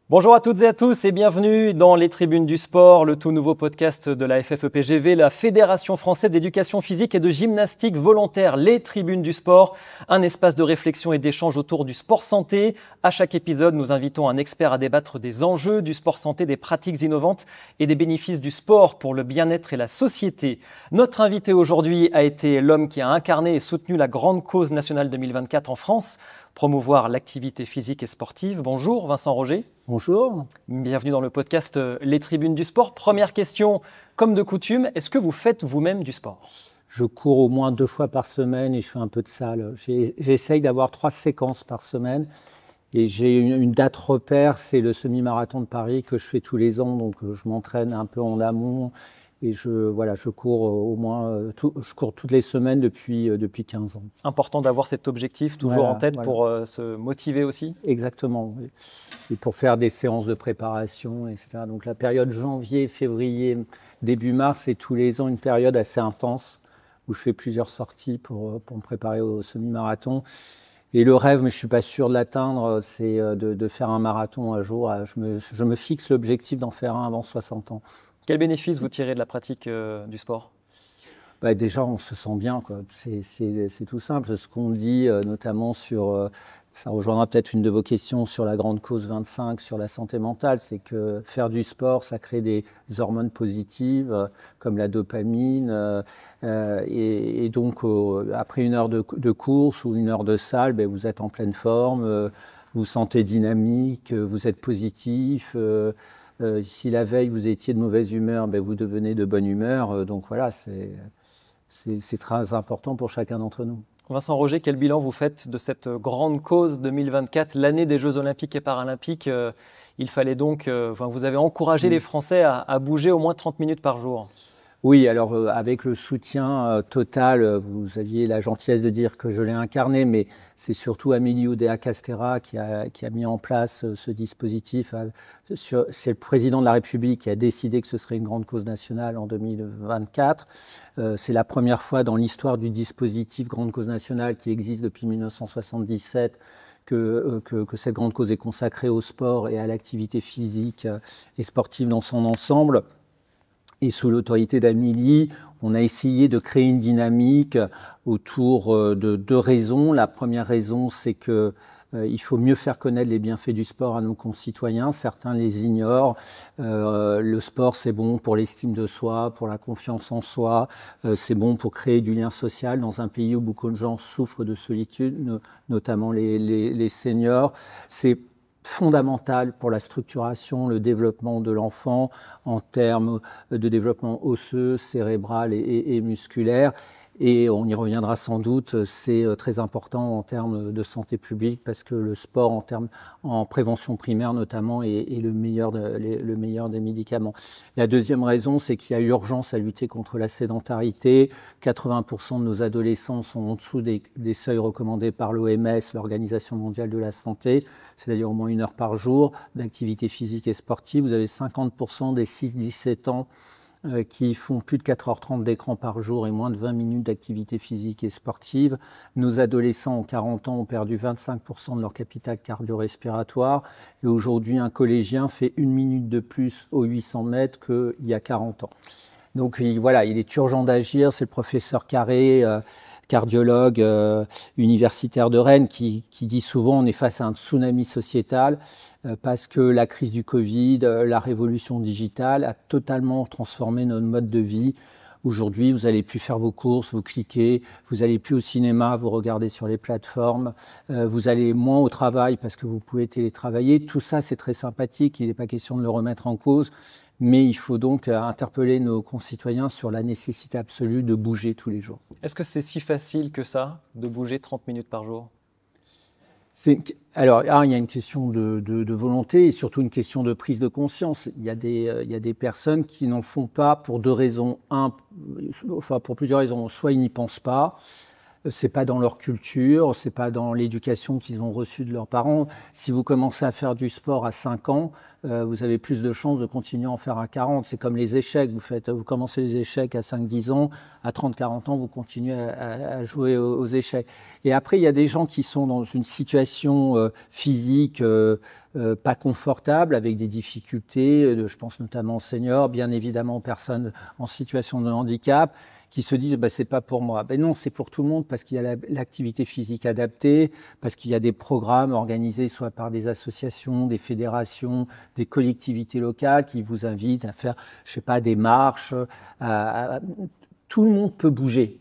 Bonjour à toutes et à tous et bienvenue dans les Tribunes du Sport, le tout nouveau podcast de la FFEPGV, la Fédération Française d'Éducation Physique et de Gymnastique Volontaire, les Tribunes du Sport, un espace de réflexion et d'échange autour du sport santé. À chaque épisode, nous invitons un expert à débattre des enjeux du sport santé, des pratiques innovantes et des bénéfices du sport pour le bien-être et la société. Notre invité aujourd'hui a été l'homme qui a incarné et soutenu la grande cause nationale 2024 en France, promouvoir l'activité physique et sportive. Bonjour Vincent Roger. Bonjour. Bienvenue dans le podcast Les Tribunes du Sport. Première question, comme de coutume, est-ce que vous faites vous-même du sport ? Je cours au moins 2 fois par semaine et je fais un peu de salle. J'essaye d'avoir 3 séquences par semaine et j'ai une date repère, c'est le semi-marathon de Paris que je fais tous les ans. Donc je m'entraîne un peu en amont et je cours au moins je cours toutes les semaines depuis 15 ans. Important d'avoir cet objectif toujours en tête pour se motiver aussi ? Exactement, oui. Et pour faire des séances de préparation, etc. Donc la période janvier, février, début mars, c'est tous les ans une période assez intense où je fais plusieurs sorties pour me préparer au semi-marathon. Et le rêve, mais je ne suis pas sûr de l'atteindre, c'est de faire un marathon un jour. Je me fixe l'objectif d'en faire un avant 60 ans. Quel bénéfice vous tirez de la pratique du sport ? Déjà, on se sent bien, quoi. C'est tout simple. Ce qu'on dit, notamment sur, ça rejoindra peut-être une de vos questions sur la grande cause 25, sur la santé mentale, c'est que faire du sport, ça crée des hormones positives, comme la dopamine. Et donc, après une heure de course ou une heure de salle, vous êtes en pleine forme, vous vous sentez dynamique, vous êtes positif. Si la veille, vous étiez de mauvaise humeur, vous devenez de bonne humeur. Donc voilà, c'est très important pour chacun d'entre nous. Vincent Roger, quel bilan vous faites de cette grande cause 2024, l'année des Jeux Olympiques et Paralympiques ? Il fallait donc, vous avez encouragé les Français à bouger au moins 30 minutes par jour. Oui, alors avec le soutien total, vous aviez la gentillesse de dire que je l'ai incarné, mais c'est surtout Amélie Oudéa-Castéra qui a mis en place ce dispositif. C'est le président de la République qui a décidé que ce serait une grande cause nationale en 2024. C'est la première fois dans l'histoire du dispositif grande cause nationale qui existe depuis 1977 que cette grande cause est consacrée au sport et à l'activité physique et sportive dans son ensemble. Et sous l'autorité d'Amélie, on a essayé de créer une dynamique autour de 2 raisons. La première raison, c'est que il faut mieux faire connaître les bienfaits du sport à nos concitoyens. Certains les ignorent. Le sport, c'est bon pour l'estime de soi, pour la confiance en soi. C'est bon pour créer du lien social dans un pays où beaucoup de gens souffrent de solitude, notamment les seniors. C'est fondamental pour la structuration, le développement de l'enfant en termes de développement osseux, cérébral et musculaire. Et on y reviendra sans doute, c'est très important en termes de santé publique parce que le sport en prévention primaire notamment est le meilleur des médicaments. La deuxième raison, c'est qu'il y a urgence à lutter contre la sédentarité. 80% de nos adolescents sont en dessous des seuils recommandés par l'OMS, l'Organisation mondiale de la santé, c'est-à-dire au moins 1 heure par jour d'activité physique et sportive. Vous avez 50% des 6-17 ans qui font plus de 4h30 d'écran par jour et moins de 20 minutes d'activité physique et sportive. Nos adolescents en 40 ans ont perdu 25% de leur capital cardio-respiratoire. Et aujourd'hui, un collégien fait 1 minute de plus aux 800 mètres qu'il y a 40 ans. Donc voilà, il est urgent d'agir. C'est le professeur Carré, cardiologue universitaire de Rennes, qui dit souvent on est face à un tsunami sociétal parce que la crise du Covid, la révolution digitale a totalement transformé notre mode de vie. Aujourd'hui, vous n'allez plus faire vos courses, vous cliquez, vous n'allez plus au cinéma, vous regardez sur les plateformes, vous allez moins au travail parce que vous pouvez télétravailler. Tout ça, c'est très sympathique, il n'est pas question de le remettre en cause, mais il faut donc interpeller nos concitoyens sur la nécessité absolue de bouger tous les jours. Est-ce que c'est si facile que ça, de bouger 30 minutes par jour ? Alors, il y a une question de volonté et surtout une question de prise de conscience. Il y a des personnes qui n'en font pas pour 2 raisons. Pour plusieurs raisons. Soit ils n'y pensent pas, c'est pas dans leur culture, c'est pas dans l'éducation qu'ils ont reçue de leurs parents. Si vous commencez à faire du sport à 5 ans, vous avez plus de chances de continuer à en faire à 40. C'est comme les échecs. Vous commencez les échecs à 5-10 ans, à 30-40 ans, vous continuez à jouer aux échecs. Et après, il y a des gens qui sont dans une situation physique pas confortables, avec des difficultés, je pense notamment aux seniors, bien évidemment aux personnes en situation de handicap, qui se disent c'est pas pour moi. Non, c'est pour tout le monde parce qu'il y a l'activité physique adaptée, parce qu'il y a des programmes organisés soit par des associations, des fédérations, des collectivités locales qui vous invitent à faire, des marches. Tout le monde peut bouger.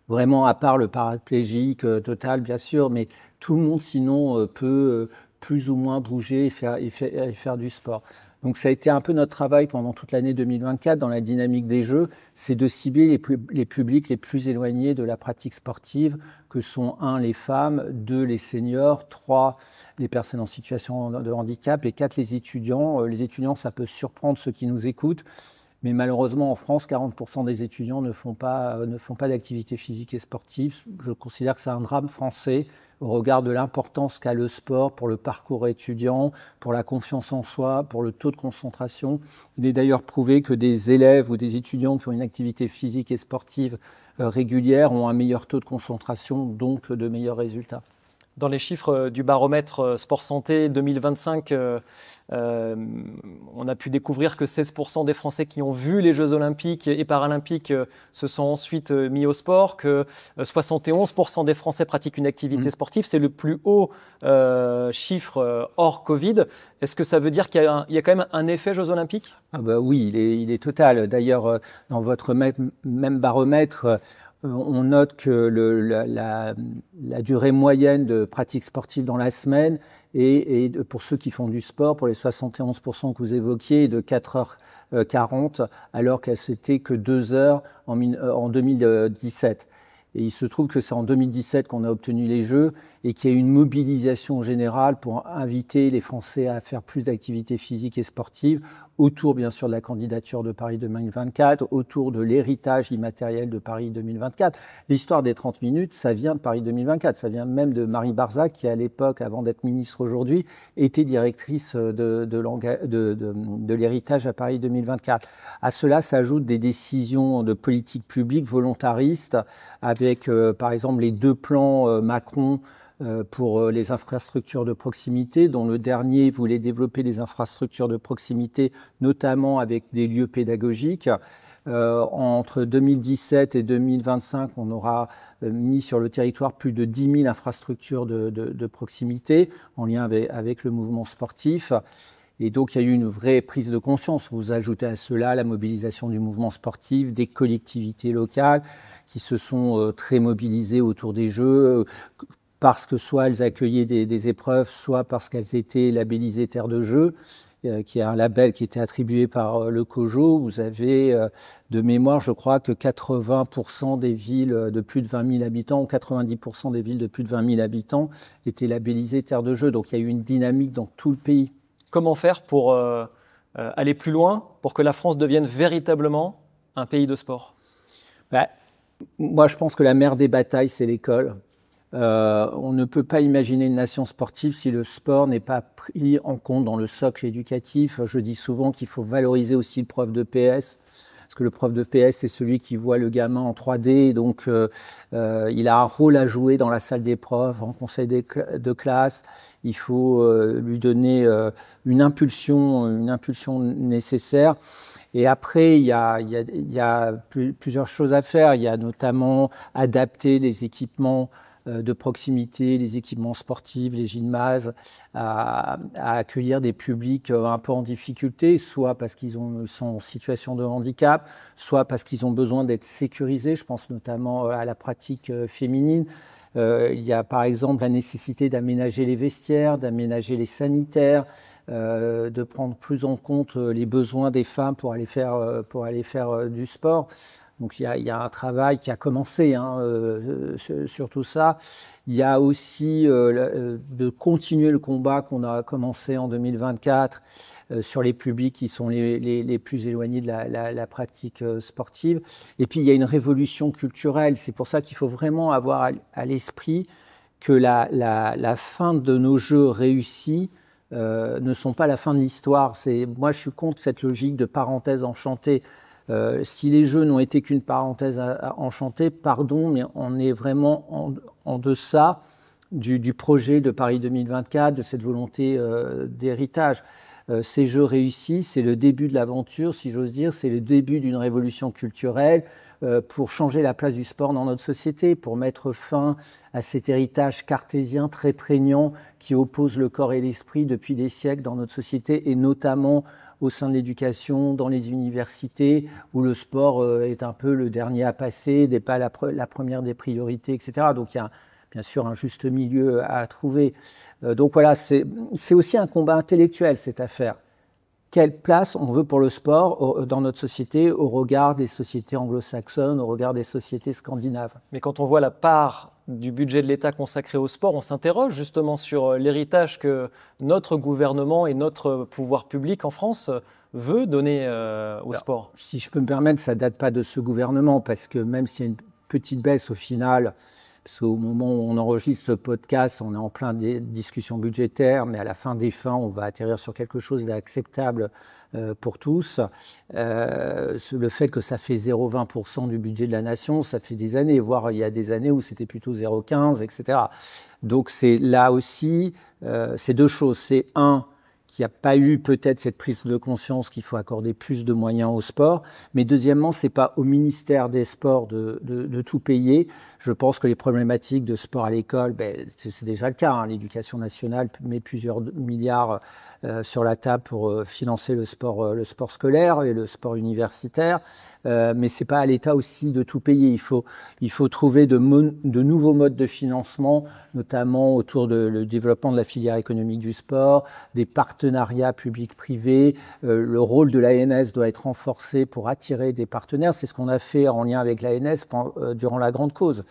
Vraiment, à part le paraplégique total, bien sûr, mais tout le monde sinon peut plus ou moins bouger et faire du sport. Donc ça a été un peu notre travail pendant toute l'année 2024 dans la dynamique des Jeux, c'est de cibler les publics les plus éloignés de la pratique sportive, que sont 1, les femmes, 2, les seniors, 3, les personnes en situation de handicap et 4, les étudiants. Les étudiants, ça peut surprendre ceux qui nous écoutent, mais malheureusement en France, 40% des étudiants ne font pas d'activité physique et sportive. Je considère que c'est un drame français au regard de l'importance qu'a le sport pour le parcours étudiant, pour la confiance en soi, pour le taux de concentration. Il est d'ailleurs prouvé que des élèves ou des étudiants qui ont une activité physique et sportive régulière ont un meilleur taux de concentration, donc de meilleurs résultats. Dans les chiffres du baromètre Sport Santé 2025, on a pu découvrir que 16% des Français qui ont vu les Jeux Olympiques et Paralympiques se sont ensuite mis au sport, que 71% des Français pratiquent une activité sportive. C'est le plus haut chiffre hors Covid. Est-ce que ça veut dire qu'il y a quand même un effet Jeux Olympiques ? Oui, il est total. D'ailleurs, dans votre même baromètre, on note que la durée moyenne de pratique sportive dans la semaine et pour ceux qui font du sport, pour les 71% que vous évoquiez, est de 4h40, alors qu'elle c'était que 2 heures en 2017. Et il se trouve que c'est en 2017 qu'on a obtenu les Jeux et qu'il y a eu une mobilisation générale pour inviter les Français à faire plus d'activités physiques et sportives autour, bien sûr, de la candidature de Paris 2024, autour de l'héritage immatériel de Paris 2024. L'histoire des 30 minutes, ça vient de Paris 2024. Ça vient même de Marie Barzac, qui, à l'époque, avant d'être ministre aujourd'hui, était directrice de l'héritage à Paris 2024. À cela s'ajoutent des décisions de politique publique volontaristes avec, par exemple, les 2 plans Macron pour les infrastructures de proximité, dont le dernier voulait développer les infrastructures de proximité, notamment avec des lieux pédagogiques. Entre 2017 et 2025, on aura mis sur le territoire plus de 10 000 infrastructures de proximité en lien avec le mouvement sportif. Et donc, il y a eu une vraie prise de conscience. Vous ajoutez à cela la mobilisation du mouvement sportif, des collectivités locales qui se sont très mobilisées autour des Jeux, parce que soit elles accueillaient des épreuves, soit parce qu'elles étaient labellisées Terre de Jeux, qui est un label qui était attribué par le COJO. Vous avez de mémoire, je crois, que 80% des villes de plus de 20 000 habitants, ou 90% des villes de plus de 20 000 habitants étaient labellisées Terre de Jeux. Donc il y a eu une dynamique dans tout le pays. Comment faire pour aller plus loin, pour que la France devienne véritablement un pays de sport ? Moi, je pense que la mère des batailles, c'est l'école. On ne peut pas imaginer une nation sportive si le sport n'est pas pris en compte dans le socle éducatif. Je dis souvent qu'il faut valoriser aussi le prof de PS, parce que le prof de PS, c'est celui qui voit le gamin en 3D, donc il a un rôle à jouer dans la salle des profs, en conseil de classe. Il faut lui donner une impulsion nécessaire. Et après, il y a plusieurs choses à faire. Il y a notamment adapter les équipements de proximité, les équipements sportifs, les gymnases, à accueillir des publics un peu en difficulté, soit parce qu'ils sont en situation de handicap, soit parce qu'ils ont besoin d'être sécurisés. Je pense notamment à la pratique féminine. Il y a par exemple la nécessité d'aménager les vestiaires, d'aménager les sanitaires, de prendre plus en compte les besoins des femmes pour aller faire du sport. Donc il y a un travail qui a commencé sur tout ça. Il y a aussi de continuer le combat qu'on a commencé en 2024 sur les publics qui sont les plus éloignés de la pratique sportive. Et puis il y a une révolution culturelle. C'est pour ça qu'il faut vraiment avoir à l'esprit que la fin de nos Jeux réussis ne sont pas la fin de l'histoire. Moi, je suis contre cette logique de parenthèse enchantée. Si les Jeux n'ont été qu'une parenthèse enchantée, pardon, mais on est vraiment en deçà du projet de Paris 2024, de cette volonté d'héritage. Ces Jeux réussis, c'est le début de l'aventure, si j'ose dire, c'est le début d'une révolution culturelle pour changer la place du sport dans notre société, pour mettre fin à cet héritage cartésien très prégnant qui oppose le corps et l'esprit depuis des siècles dans notre société, et notamment au sein de l'éducation, dans les universités, où le sport est un peu le dernier à passer, n'est pas la première des priorités, etc. Donc il y a bien sûr un juste milieu à trouver. Donc voilà, c'est aussi un combat intellectuel, cette affaire. Quelle place on veut pour le sport dans notre société au regard des sociétés anglo-saxonnes, au regard des sociétés scandinaves? Mais quand on voit la part du budget de l'État consacré au sport, on s'interroge justement sur l'héritage que notre gouvernement et notre pouvoir public en France veut donner au sport. Si je peux me permettre, ça ne date pas de ce gouvernement, parce que même s'il y a une petite baisse au final, parce qu'au moment où on enregistre ce podcast, on est en plein des discussions budgétaires, mais à la fin des fins, on va atterrir sur quelque chose d'acceptable pour tous. Le fait que ça fait 0,20% du budget de la nation, ça fait des années, voire il y a des années où c'était plutôt 0,15, etc. Donc c'est là aussi, c'est deux choses. C'est un, qu'il n'y a pas eu peut-être cette prise de conscience qu'il faut accorder plus de moyens au sport. Mais deuxièmement, c'est pas au ministère des Sports de tout payer. Je pense que les problématiques de sport à l'école, c'est déjà le cas. Hein. L'éducation nationale met plusieurs milliards sur la table pour financer le sport scolaire et le sport universitaire. Mais c'est pas à l'État aussi de tout payer. Il faut trouver de nouveaux modes de financement, notamment autour le développement de la filière économique du sport, des partenariats publics-privés. Le rôle de l'ANS doit être renforcé pour attirer des partenaires. C'est ce qu'on a fait en lien avec l'ANS durant la Grande Cause.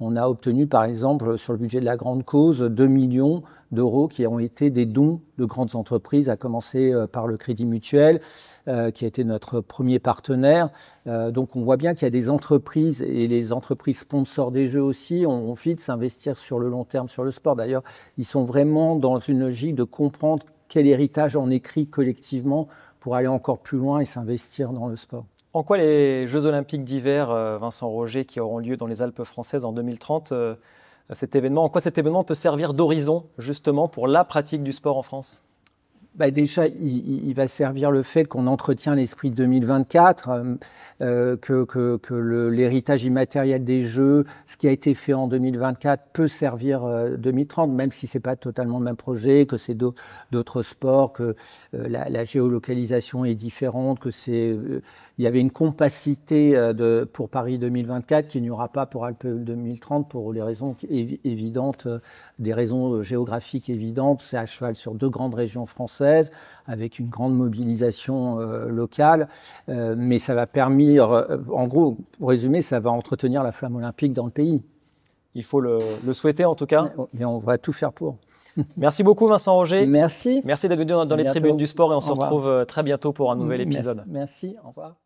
On a obtenu, par exemple, sur le budget de la Grande Cause, 2 millions d'euros qui ont été des dons de grandes entreprises, à commencer par le Crédit Mutuel, qui a été notre premier partenaire. Donc on voit bien qu'il y a des entreprises, et les entreprises sponsors des Jeux aussi, ont envie de s'investir sur le long terme sur le sport. D'ailleurs, ils sont vraiment dans une logique de comprendre quel héritage on écrit collectivement pour aller encore plus loin et s'investir dans le sport. En quoi les Jeux Olympiques d'hiver, Vincent Roger, qui auront lieu dans les Alpes françaises en 2030, en quoi cet événement peut servir d'horizon justement pour la pratique du sport en France ? Déjà, il va servir le fait qu'on entretient l'esprit de 2024, que l'héritage immatériel des Jeux, ce qui a été fait en 2024, peut servir 2030, même si c'est pas totalement le même projet, que c'est d'autres sports, que la géolocalisation est différente, que il y avait une compacité pour Paris 2024 qu'il n'y aura pas pour Alpes 2030 pour les raisons évidentes, des raisons géographiques évidentes. C'est à cheval sur 2 grandes régions françaises avec une grande mobilisation locale, mais ça va permettre, en gros, pour résumer, ça va entretenir la flamme olympique dans le pays. Il faut le souhaiter en tout cas. Mais on va tout faire pour. Merci beaucoup Vincent Roger. Merci. Merci d'être venu dans les tribunes du sport et on se retrouve très bientôt pour un nouvel épisode. Merci, au revoir.